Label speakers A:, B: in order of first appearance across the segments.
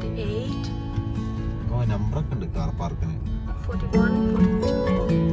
A: 38.
B: നമ്പറൊക്കെ ഉണ്ട് കാർ പാർക്കിന്.
A: 41, 42.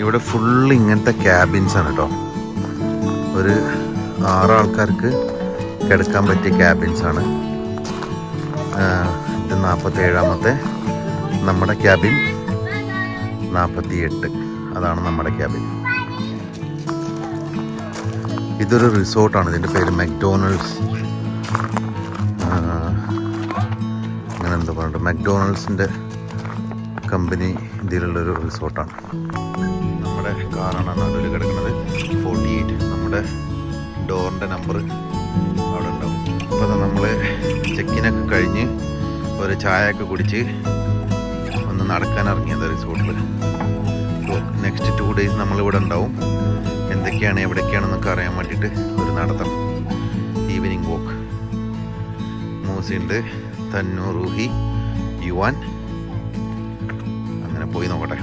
B: ഇവിടെ ഫുള്ള് ഇങ്ങനത്തെ ക്യാബിൻസ് ആണ് കേട്ടോ. ഒരു 6 ആൾക്കാർക്ക് കിടക്കാൻ പറ്റിയ ക്യാബിൻസ് ആണ്. ഇത് 47ാമത്തെ, നമ്മുടെ ക്യാബിൻ 48. അതാണ് നമ്മുടെ ക്യാബിൻ. ഇതൊരു റിസോർട്ടാണ്. ഇതിൻ്റെ പേര് മെക്ഡോണൾഡ്സ് അങ്ങനെ എന്താ പറയുക, മെക്ഡോണൾഡ്സിൻ്റെ കമ്പനി ഇതിലുള്ളൊരു റിസോർട്ടാണ്. നമ്മുടെ കാറാണ് നടുവിൽ കിടക്കുന്നത്. 48. നമ്മുടെ ഡോറിൻ്റെ നമ്പർ അവിടെ ഉണ്ടാവും. അപ്പോൾ നമ്മൾ ചെക്കിനൊക്കെ കഴിഞ്ഞ് ഒരു ചായയൊക്കെ കുടിച്ച് ഒന്ന് നടക്കാൻ ഇറങ്ങിയത് റിസോർട്ടിൽ. അപ്പോൾ നെക്സ്റ്റ് 2 days നമ്മളിവിടെ ഉണ്ടാവും. എന്തൊക്കെയാണ് എവിടേക്കാണെന്നൊക്കെ അറിയാൻ വേണ്ടിയിട്ട് ഒരു നടത്തം, ഈവനിങ് വോക്ക്. മൂസിയുണ്ട്, തന്നു, റൂഹി, യുവാൻ. അങ്ങനെ പോയി നോക്കട്ടെ.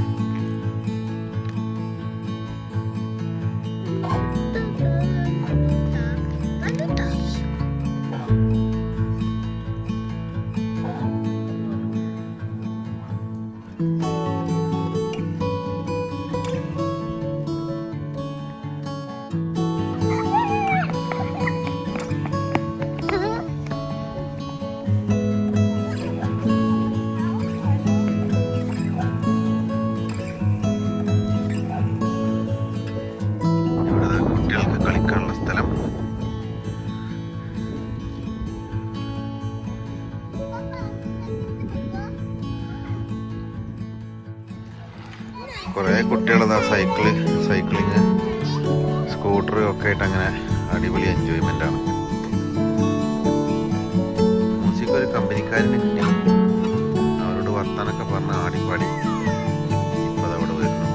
B: കുറേ കുട്ടികളതാ സൈക്ലിങ്, സ്കൂട്ടർ ഒക്കെ ആയിട്ട് അങ്ങനെ അടിപൊളി എൻജോയ്മെൻ്റ് ആണ്. മ്യൂസിക് ഒരു കമ്പനിക്കാരനെ കിട്ടി. അവരോട് വർത്താനൊക്കെ പറഞ്ഞ് ആടിപ്പാടി ഇപ്പോൾ അതവിടെ വരുന്നു.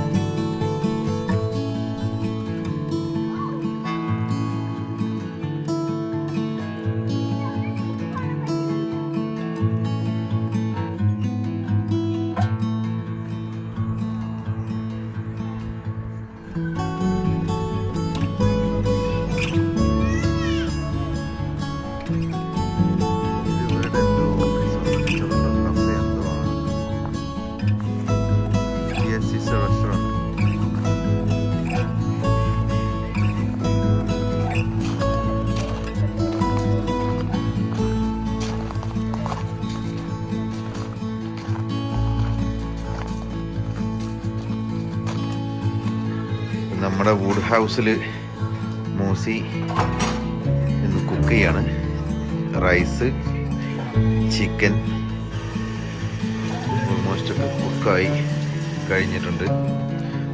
B: നമ്മുടെ വുഡ് ഹൗസിൽ മൂസി ഇന്ന് കുക്ക് ചെയ്യാണ്. റൈസ്, ചിക്കൻ ഓൾമോസ്റ്റ് ഒക്കെ കുക്കായി കഴിഞ്ഞിട്ടുണ്ട്.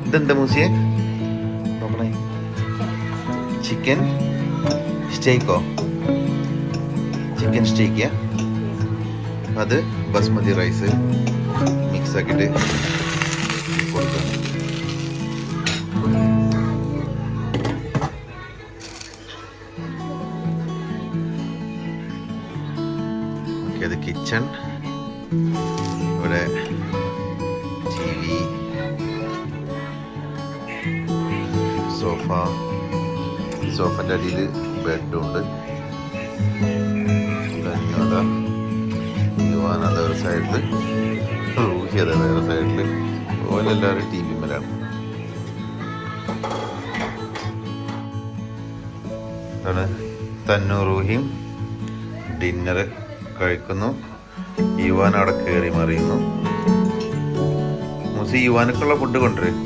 B: ഇതെന്താ മൂസിയെ? ചിക്കൻ സ്റ്റേക്കോ? ചിക്കൻ സ്റ്റേക്കാ? അത് ബസ്മതി റൈസ് മിക്സ് ആക്കിയിട്ട് കൊടുക്കാം. അത് കിച്ചൺ. ഇവിടെ TV, സോഫൻ്റെ അടിയിൽ ബെഡുണ്ട്. യുവാൻ അതൊരു സൈഡിൽ, റൂഹി അതെ വേറെ സൈഡിൽ. ഓലെല്ലാവരും TV മേലാണ്. തന്നു റൂഹിയും ഡിന്നർ കഴിക്കുന്നു. യുവാൻ അവിടെ കയറി മറിയുന്നു. മൂസി യുവാനക്കുള്ള ഫുഡ് കൊണ്ടുവരും.